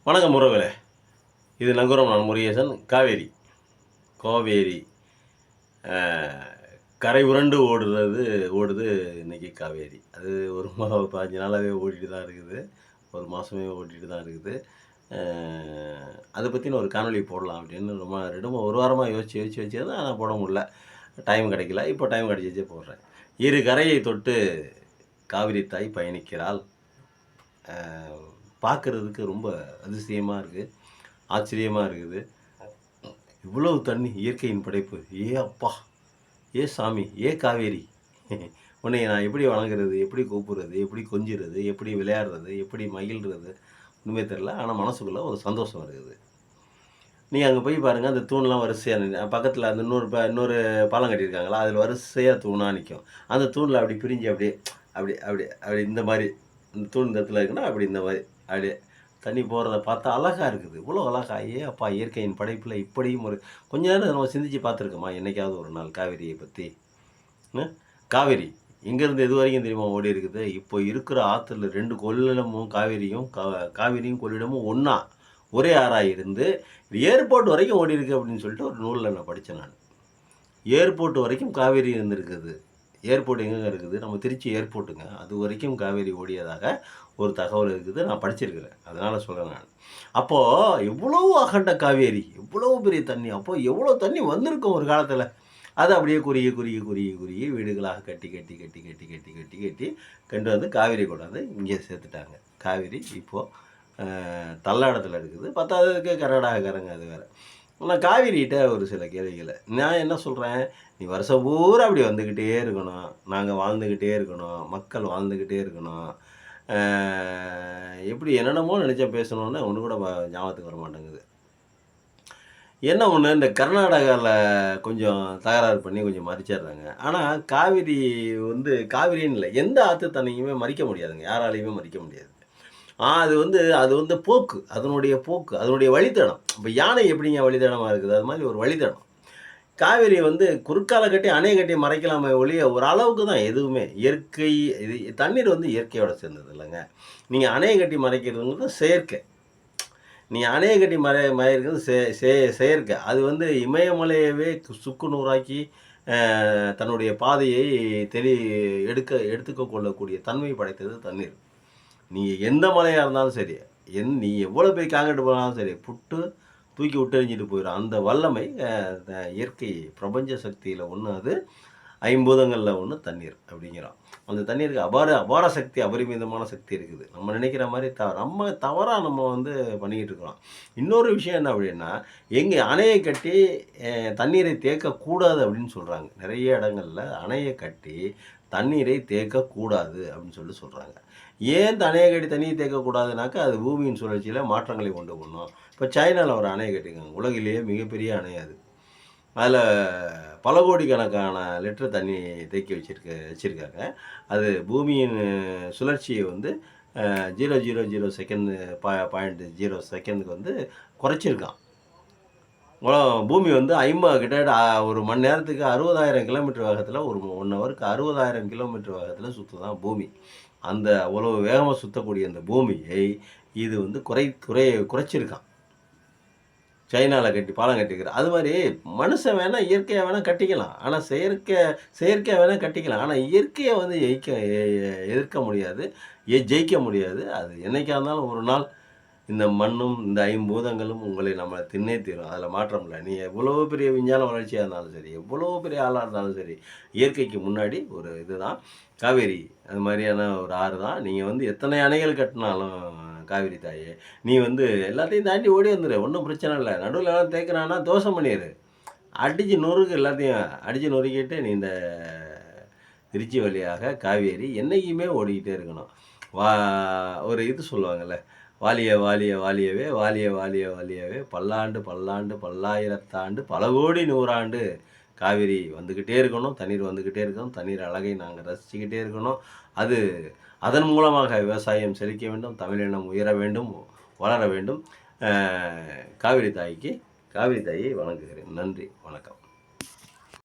வணக்கம் உறவுகளே. இது நங்கூரம். நான் முருகேசன். காவேரி கரை உருண்டு ஓடுது இன்றைக்கி காவேரி. அது ஒரு 15 நாளாகவே ஓடிட்டு தான் இருக்குது. ஒரு மாதமே ஓடிட்டு தான் இருக்குது. அதை பற்றின ஒரு காணொளி போடலாம் அப்படின்னு ஒரு வாரமாக யோசிச்சு தான் ஆனால் போட முடியல. டைம் கிடைக்கல. இப்போ டைம் கிடைச்சிச்சே போடுறேன். இரு கரையை தொட்டு காவிரி தாய் பயணிக்கிறாள். பார்க்குறதுக்கு ரொம்ப அதிசயமாக இருக்குது, ஆச்சரியமாக இருக்குது. இவ்வளவு தண்ணி, இயற்கையின் படைப்பு. ஏ அப்பா, ஏ சாமி, ஏ காவேரி, உன்னை நான் எப்படி வணங்குறது, எப்படி கூப்பிடுறது, எப்படி கொஞ்சிறது, எப்படி விளையாடுறது, எப்படி மகிழ்கிறது ஒன்றுமே தெரில. ஆனால் மனசுக்குள்ளே ஒரு சந்தோஷம் இருக்குது. நீங்கள் அங்கே போய் பாருங்கள், அந்த தூண்லாம் வரிசையாக பக்கத்தில் அந்த இன்னொரு பாலம் கட்டியிருக்காங்களா, அதில் வரிசையாக தூணாக நிற்கும். அந்த தூணில் அப்படி பிரிஞ்சு அப்படி இந்த மாதிரி இந்த தூண் இந்த இடத்துல இருக்குன்னா அப்படி இந்த மாதிரி அப்படியே தண்ணி போகிறத பார்த்தா அழகாக இருக்குது. இவ்வளோ அழகா! அப்பா, இயற்கையின் படைப்பில் இப்படியும் ஒரு கொஞ்ச நேரம் நம்ம சிந்திச்சு பார்த்துருக்கோமா என்னைக்காவது ஒரு நாள் காவேரியை பற்றி? காவேரி இங்கேருந்து எது வரைக்கும் தெரியுமா ஓடி இருக்குது? இப்போ இருக்கிற ஆற்றுல 2 கொள்ளிடமும் காவேரியும் கொள்ளிடமும் ஒரே ஆறாக இருந்து ஏர்போர்ட் வரைக்கும் ஓடி இருக்குது அப்படின்னு சொல்லிட்டு ஒரு நூலில் நான் படித்தேன். நான் ஏர்போர்ட் வரைக்கும் காவேரி இருந்திருக்குது. ஏர்போர்ட் எங்கெங்க இருக்குது? நம்ம திருச்சி ஏர்போர்ட்டுங்க. அது வரைக்கும் காவேரி ஓடியதாக ஒரு தகவல் இருக்குது. நான் படிச்சிருக்கிறேன். அதனால் சொல்கிறேன் நான். அப்போது எவ்வளோ அகண்ட காவேரி, எவ்வளோ பெரிய தண்ணி, அப்போது எவ்வளோ தண்ணி வந்திருக்கும் ஒரு காலத்தில். அதை அப்படியே குறுகி வீடுகளாக கட்டி கொண்டு வந்து காவேரி கொண்டாந்து இங்கே சேர்த்துட்டாங்க. காவேரி இப்போது தள்ளாடத்தில் இருக்குது. பத்தாவதுக்கு கர்நாடகாக்காரங்க அது வேறு. ஆனால் காவேரிகிட்ட ஒரு சில கேள்விகளை நான் என்ன சொல்கிறேன், நீ வருஷம் பூரா அப்படி வந்துக்கிட்டே இருக்கணும், நாங்கள் வாழ்ந்துக்கிட்டே இருக்கணும், மக்கள் வாழ்ந்துக்கிட்டே இருக்கணும். எப்படி என்னென்னமோ நினச்சா பேசணுன்னு ஒன்று கூட ஞாபகத்துக்கு வர மாட்டேங்குது. என்ன ஒன்று, இந்த கர்நாடகாவில் கொஞ்சம் தகராறு பண்ணி கொஞ்சம் மறிச்சிடுறாங்க. ஆனால் காவிரின்னு இல்லை, எந்த ஆற்று தண்ணியுமே மறிக்க முடியாதுங்க, யாராலையுமே மறிக்க முடியாது. அது வந்து போக்கு, அதனுடைய வழித்தடம். இப்போ யானை எப்படிங்க வழித்தடமாக இருக்குது, அது மாதிரி ஒரு வழித்தடம். காவேரி வந்து குறுக்கால கட்டி அணையை கட்டி மறைக்கலாமே ஒழிய ஒரு அளவுக்கு தான். எதுவுமே இயற்கை, இது தண்ணீர் வந்து இயற்கையோட சேர்ந்தது இல்லைங்க. நீங்கள் அணையை கட்டி மறைக்கிறதுங்கிறது செயற்கை. நீங்கள் அணையை கட்டி மறைக்கிறது செயற்கை. அது வந்து இமயமலையவே சுக்கு நூறாக்கி தன்னுடைய பாதையை எடுத்துக்க கொள்ளக்கூடிய தன்மை படைத்தது தண்ணீர். நீங்கள் எந்த மலையாக இருந்தாலும் சரி, நீ எவ்வளோ போய் காங்கிரீட் போனாலும் சரி, தூக்கி விட்டு எறிஞ்சிட்டு போயிடும். அந்த வல்லமை இயற்கை பிரபஞ்ச சக்தியில் ஒன்று. அது 5 பூதங்களில் ஒன்று தண்ணீர் அப்படிங்கிறோம். அந்த தண்ணீருக்கு அபார சக்தி, அபரிமிதமான சக்தி இருக்குது. நம்ம நினைக்கிற மாதிரி தவறாக நம்ம வந்து பண்ணிக்கிட்டு இருக்கிறோம். இன்னொரு விஷயம் என்ன அப்படின்னா, எங்கே அணையை கட்டி தண்ணீரை தேக்கக்கூடாது அப்படின்னு சொல்கிறாங்க. நிறைய இடங்களில் அணையை கட்டி தண்ணீரை தேக்கக்கூடாது அப்படின்னு சொல்கிறாங்க. ஏன் அணையை கட்டி தண்ணியை தேக்கக்கூடாதுனாக்கா, அது பூமியின் சுழற்சியில் மாற்றங்களை கொண்டு போகணும். இப்போ சைனாவில் ஒரு அணையை கட்டிருக்காங்க, உலகிலேயே மிகப்பெரிய அணை அது. அதில் பல கோடிக்கணக்கான லிட்டர் தண்ணி தேக்கி வச்சுருக்காங்க. அது பூமியின் சுழற்சியை வந்து 0.00 செகண்ட் 0.0 செகண்டுக்கு வந்து குறைச்சிருக்கான். பூமி வந்து கிட்டத்தட்ட ஒரு மணி நேரத்துக்கு 60,000 கிலோமீட்டர் வேகத்தில், ஒரு 1 ஹவருக்கு 60,000 கிலோமீட்டர் வேகத்தில் சுற்றுதான் பூமி. அந்த அவ்வளோ வேகமாக சுற்றக்கூடிய அந்த பூமியை இது வந்து குறைச்சிருக்கான். சைனாவில் பாலம் கட்டிக்கிறான். அது மாதிரி மனுஷன் வேணால் இயற்கையாக வேணால் கட்டிக்கலாம், ஆனால் செயற்கையாக வேணால் கட்டிக்கலாம். ஆனால் இயற்கையை வந்து எதிர்க்க முடியாது, ஜெயிக்க முடியாது. அது என்றைக்காக இருந்தாலும் ஒரு நாள் இந்த மண்ணும் இந்த 5 பூதங்களும் உங்களை நம்மளை தின்னே தீரும். அதில் மாற்றம் இல்லை. நீ எவ்வளோ பெரிய விஞ்ஞான வளர்ச்சியாக இருந்தாலும் சரி, எவ்வளோ பெரிய ஆளாக இருந்தாலும் சரி, இயற்கைக்கு முன்னாடி ஒரு இதுதான் காவேரி. அது மாதிரியான ஒரு ஆறு தான். நீங்கள் வந்து எத்தனை அணைகள் கட்டினாலும் காவேரி தாயே, நீ வந்து எல்லாத்தையும் தாண்டி ஓடி வந்துடு, ஒன்றும் பிரச்சனை இல்லை. நடுவில் எல்லாம் தேய்க்கிறான்னா தோஷம் பண்ணிடு, அடித்து நொறுக்கு, எல்லாத்தையும் அடித்து நொறுக்கிட்டு நீ இந்த திருச்சி வழியாக காவேரி என்றைக்குமே ஓடிக்கிட்டே இருக்கணும். ஒரு இது சொல்லுவாங்கள்ல, வாலியவே பல்லாண்டு பல்லாயிரத்தாண்டு பல கோடி நூறாண்டு காவேரி வந்துக்கிட்டே இருக்கணும், தண்ணீர் வந்துக்கிட்டே இருக்கணும், தண்ணீர் அழகை நாங்கள் ரசிச்சுக்கிட்டே இருக்கணும். அதன் மூலமாக விவசாயம் செழிக்க வேண்டும், தமிழினம் உயர வேண்டும், வளர வேண்டும். காவேரி தாயை வணங்குகிறேன். நன்றி, வணக்கம்.